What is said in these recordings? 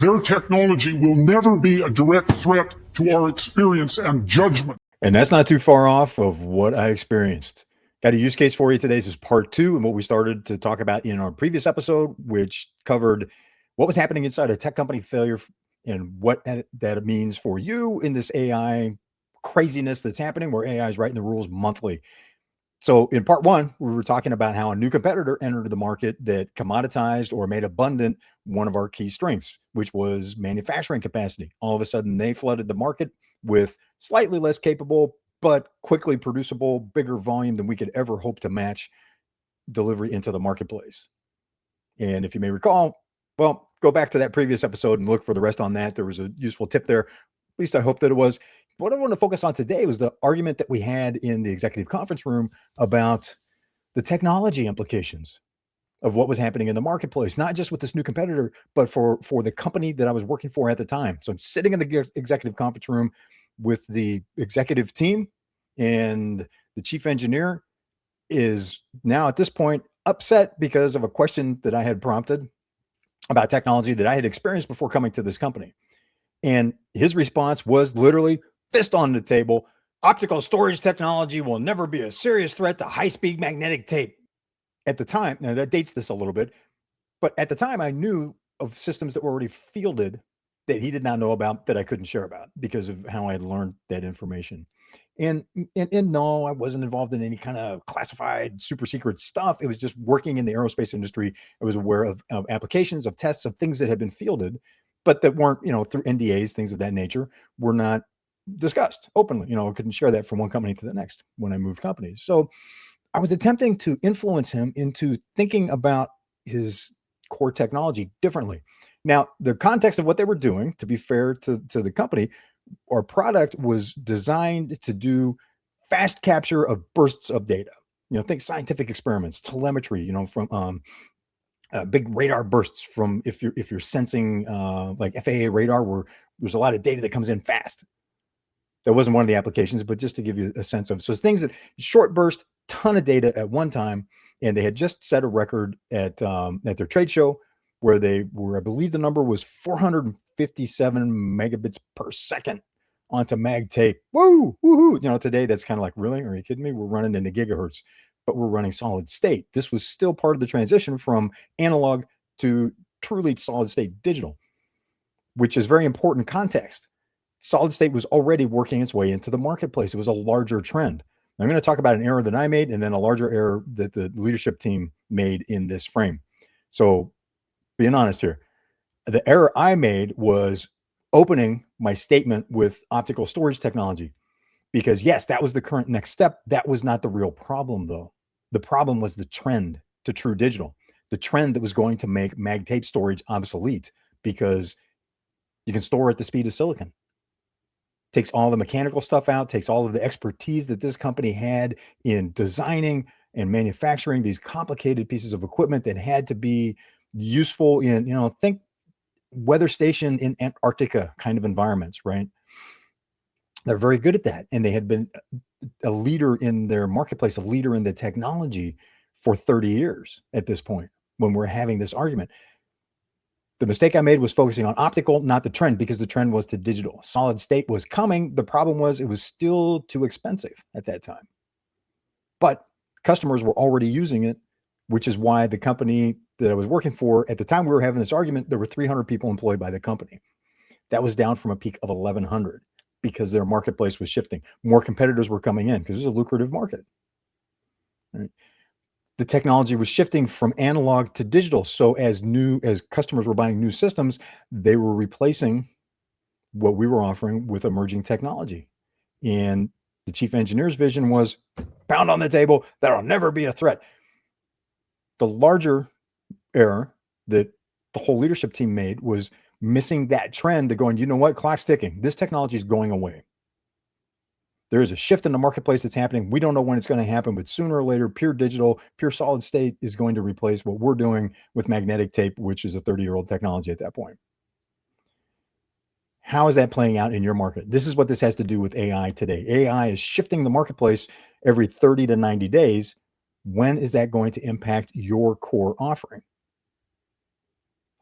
Their technology will never be a direct threat to our experience and judgment. And that's not too far off of what I experienced. Got a use case for you today. This is part 2 and what we started to talk about in our previous episode, which covered what was happening inside a tech company failure and what that means for you in this AI craziness that's happening where AI is writing the rules monthly. So in part 1, we were talking about how a new competitor entered the market that commoditized or made abundant one of our key strengths, which was manufacturing capacity. All of a sudden, they flooded the market with slightly less capable, but quickly producible, bigger volume than we could ever hope to match delivery into the marketplace. And if you may recall, well, go back to that previous episode and look for the rest on that. There was a useful tip there. At least I hope that it was. What I want to focus on today was the argument that we had in the executive conference room about the technology implications of what was happening in the marketplace, not just with this new competitor, but for the company that I was working for at the time. So I'm sitting in the executive conference room with the executive team, and the chief engineer is now at this point upset because of a question that I had prompted about technology that I had experienced before coming to this company. And his response was literally fist on the table. Optical storage technology will never be a serious threat to high-speed magnetic tape. At the time, now that dates this a little bit, but at the time I knew of systems that were already fielded that he did not know about, that I couldn't share about because of how I had learned that information. And no, I wasn't involved in any kind of classified super secret stuff. It was just working in the aerospace industry. I was aware of applications, of tests, of things that had been fielded, but that weren't, through NDAs, things of that nature, were not discussed openly. I couldn't share that from one company to the next when I moved companies. So I was attempting to influence him into thinking about his core technology differently. Now, the context of what they were doing, to be fair to the company, our product was designed to do fast capture of bursts of data. Think scientific experiments, telemetry, from big radar bursts from if you're sensing like FAA radar, where there's a lot of data that comes in fast. That wasn't one of the applications, but just to give you a sense of, so it's things that short burst, ton of data at one time. And they had just set a record at their trade show where they were, I believe the number was 457 megabits per second onto mag tape. Woo, woohoo. Today that's kind of like, really? Are you kidding me? We're running into gigahertz, but we're running solid state. This was still part of the transition from analog to truly solid state digital, which is very important context. Solid state was already working its way into the marketplace. It was a larger trend. I'm going to talk about an error that I made and then a larger error that the leadership team made in this frame. So being honest here, the error I made was opening my statement with optical storage technology, because yes, that was the current next step. That was not the real problem though. The problem was the trend to true digital, the trend that was going to make mag tape storage obsolete because you can store at the speed of silicon. Takes all the mechanical stuff out, takes all of the expertise that this company had in designing and manufacturing these complicated pieces of equipment that had to be useful in, think weather station in Antarctica kind of environments, right? They're very good at that. And they had been a leader in their marketplace, a leader in the technology for 30 years at this point when we're having this argument. The mistake I made was focusing on optical, not the trend, because the trend was to digital. Solid state was coming. The problem was it was still too expensive at that time. But customers were already using it, which is why the company that I was working for, at the time we were having this argument, there were 300 people employed by the company. That was down from a peak of 1,100 because their marketplace was shifting. More competitors were coming in because it was a lucrative market. Right? The technology was shifting from analog to digital. So as customers were buying new systems, they were replacing what we were offering with emerging technology. And the chief engineer's vision was pound on the table, that'll never be a threat. The larger error that the whole leadership team made was missing that trend to going, you know what, clock's ticking. This technology is going away. There is a shift in the marketplace that's happening. We don't know when it's going to happen, but sooner or later, pure digital, pure solid state is going to replace what we're doing with magnetic tape, which is a 30-year-old technology at that point. How is that playing out in your market? This is what this has to do with AI today. AI is shifting the marketplace every 30 to 90 days. When is that going to impact your core offering?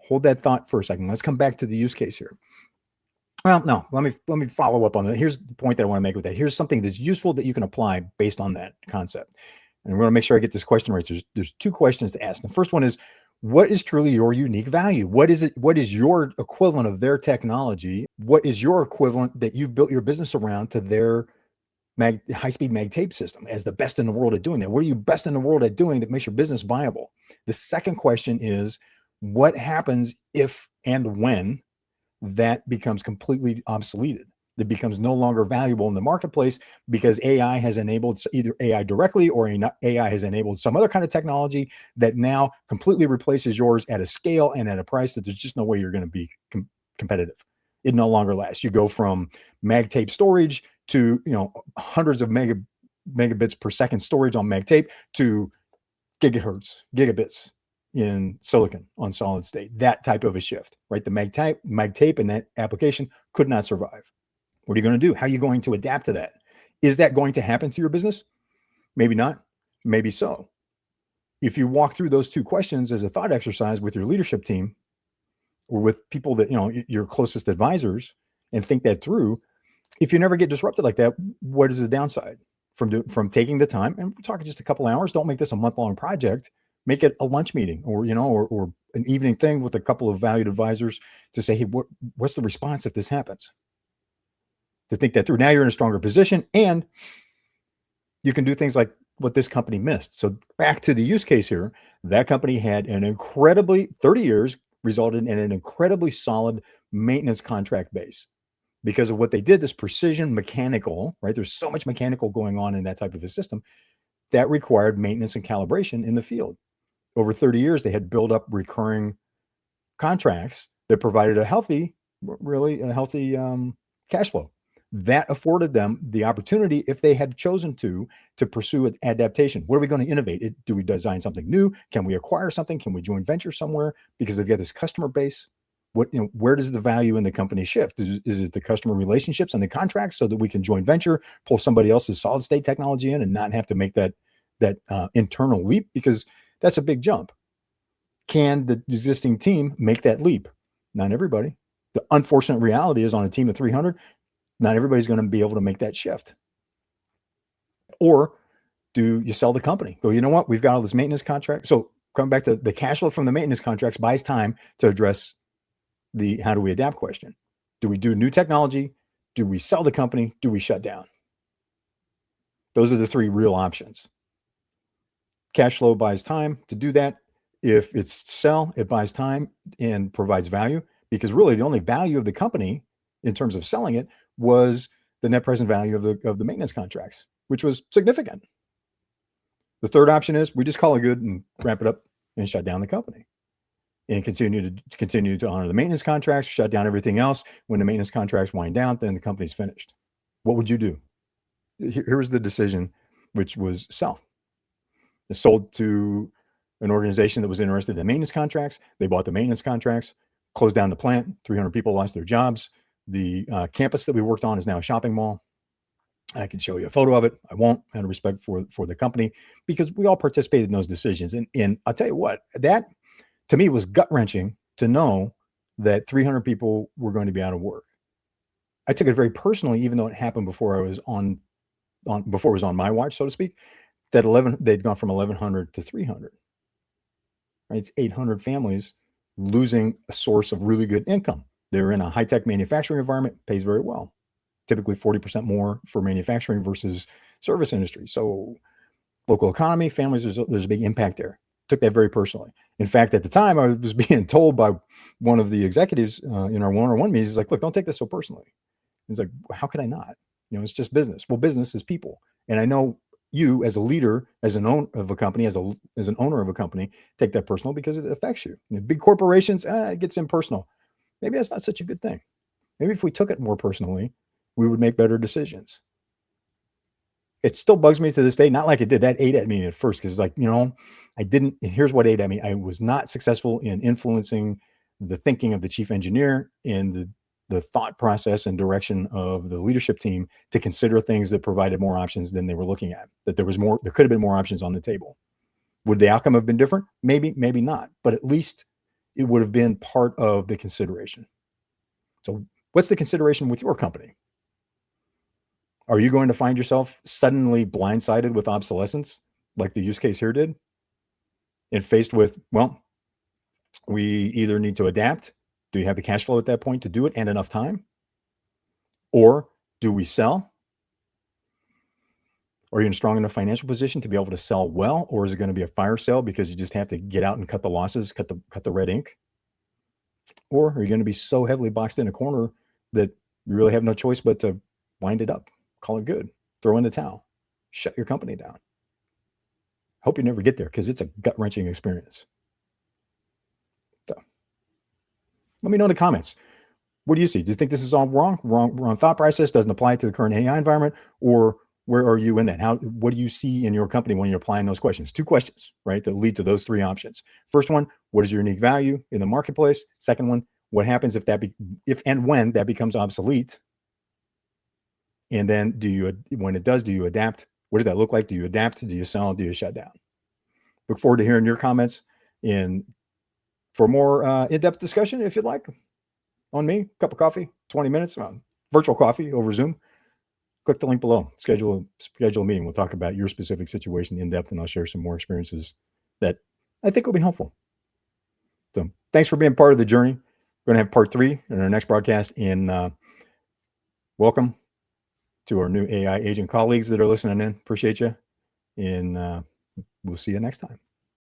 hold that thought for a second. Let's come back to the use case here. Well, no, let me follow up on that. Here's the point that I want to make with that. Here's something that's useful that you can apply based on that concept. And we're going to make sure I get this question right. There's two questions to ask. The first one is, what is truly your unique value? What is it? What is your equivalent of their technology? What is your equivalent that you've built your business around to their high-speed mag tape system as the best in the world at doing that? What are you best in the world at doing that makes your business viable? The second question is, what happens if and when that becomes completely obsoleted? That becomes no longer valuable in the marketplace because AI has enabled either AI directly or AI has enabled some other kind of technology that now completely replaces yours at a scale and at a price that there's just no way you're going to be competitive. It no longer lasts. You go from mag tape storage to, hundreds of megabits per second storage on mag tape to gigabits in silicon on solid state. That type of a shift, right? The mag tape and that application could not survive. What are you going to do? How are you going to adapt to that? Is that going to happen to your business? Maybe not. Maybe so. If you walk through those two questions as a thought exercise with your leadership team or with people that, your closest advisors, and think that through, if you never get disrupted like that, what is the downside from taking the time? And we're talking just a couple hours. Don't make this a month-long project. Make it a lunch meeting or an evening thing with a couple of valued advisors to say, hey, what's the response if this happens? To think that through. Now you're in a stronger position and you can do things like what this company missed. So back to the use case here, that company had 30 years resulted in an incredibly solid maintenance contract base because of what they did, this precision mechanical, right? There's so much mechanical going on in that type of a system that required maintenance and calibration in the field. Over 30 years, they had built up recurring contracts that provided a healthy cash flow. That afforded them the opportunity, if they had chosen to pursue an adaptation. What are we going to innovate? Do we design something new? Can we acquire something? Can we join venture somewhere? Because they've got this customer base. Where does the value in the company shift? Is it the customer relationships and the contracts so that we can join venture, pull somebody else's solid state technology in and not have to make that internal leap? Because that's a big jump. Can the existing team make that leap? Not everybody. The unfortunate reality is on a team of 300, not everybody's going to be able to make that shift. Or do you sell the company? Go, you know what? We've got all this maintenance contract. So coming back to the cash flow from the maintenance contracts buys time to address the how do we adapt question. Do we do new technology? Do we sell the company? Do we shut down? Those are the three real options. Cash flow buys time to do that. If it's sell, it buys time and provides value, because really the only value of the company in terms of selling it was the net present value of the maintenance contracts, which was significant. The third option is we just call it good and wrap it up and shut down the company and continue to honor the maintenance contracts, shut down everything else. When the maintenance contracts wind down, then the company's finished. What would you do? Here was the decision, which was sell. It sold to an organization that was interested in maintenance contracts. They bought the maintenance contracts, closed down the plant. 300 people lost their jobs. The campus that we worked on is now a shopping mall. I can show you a photo of it. I won't, out of respect for the company, because we all participated in those decisions. And I'll tell you what, that to me was gut wrenching to know that 300 people were going to be out of work. I took it very personally, even though it happened before I was before it was on my watch, so to speak. That they'd gone from 1,100 to 300. Right, it's 800 families losing a source of really good income. They're in a high-tech manufacturing environment, pays very well. Typically 40% more for manufacturing versus service industry. So local economy, families, there's a big impact there. Took that very personally. In fact, at the time, I was being told by one of the executives in our one-on-one meetings, he's like, look, don't take this so personally. He's like, how could I not? It's just business. Well, business is people. And I know you as a leader, as an owner of a company, as an owner of a company, take that personal because it affects you. Big corporations, it gets impersonal. Maybe that's not such a good thing. Maybe if we took it more personally, we would make better decisions. It still bugs me to this day. Not like it did. That ate at me at first because, I didn't. Here's what ate at me. I was not successful in influencing the thinking of the chief engineer and the thought process and direction of the leadership team to consider things that provided more options than they were looking at. That there could have been more options on the table. Would the outcome have been different? Maybe, maybe not. But at least it would have been part of the consideration. So what's the consideration with your company? Are you going to find yourself suddenly blindsided with obsolescence like the use case here did? And faced with, well, we either need to adapt. Do you have the cash flow at that point to do it and enough time? Or do we sell? Are you in a strong enough financial position to be able to sell well? Or is it going to be a fire sale because you just have to get out and cut the losses, cut the red ink? Or are you going to be so heavily boxed in a corner that you really have no choice but to wind it up, call it good, throw in the towel, shut your company down? Hope you never get there because it's a gut-wrenching experience. So let me know in the comments. What do you see? Do you think this is all wrong? Wrong thought process, doesn't apply to the current AI environment? Or where are you in that? What do you see in your company when you're applying those questions? 2 questions, right, that lead to those 3 options. First one, what is your unique value in the marketplace? Second one, what happens if and when that becomes obsolete? And then when it does, do you adapt? What does that look like? Do you adapt? Do you sell? Do you shut down? Look forward to hearing your comments. And for more in-depth discussion, if you'd like, on me, cup of coffee, 20 minutes, virtual coffee over Zoom, click the link below, schedule a meeting. We'll talk about your specific situation in depth, and I'll share some more experiences that I think will be helpful. So thanks for being part of the journey. We're going to have part 3 in our next broadcast. And welcome to our new AI agent colleagues that are listening in. Appreciate you. And we'll see you next time.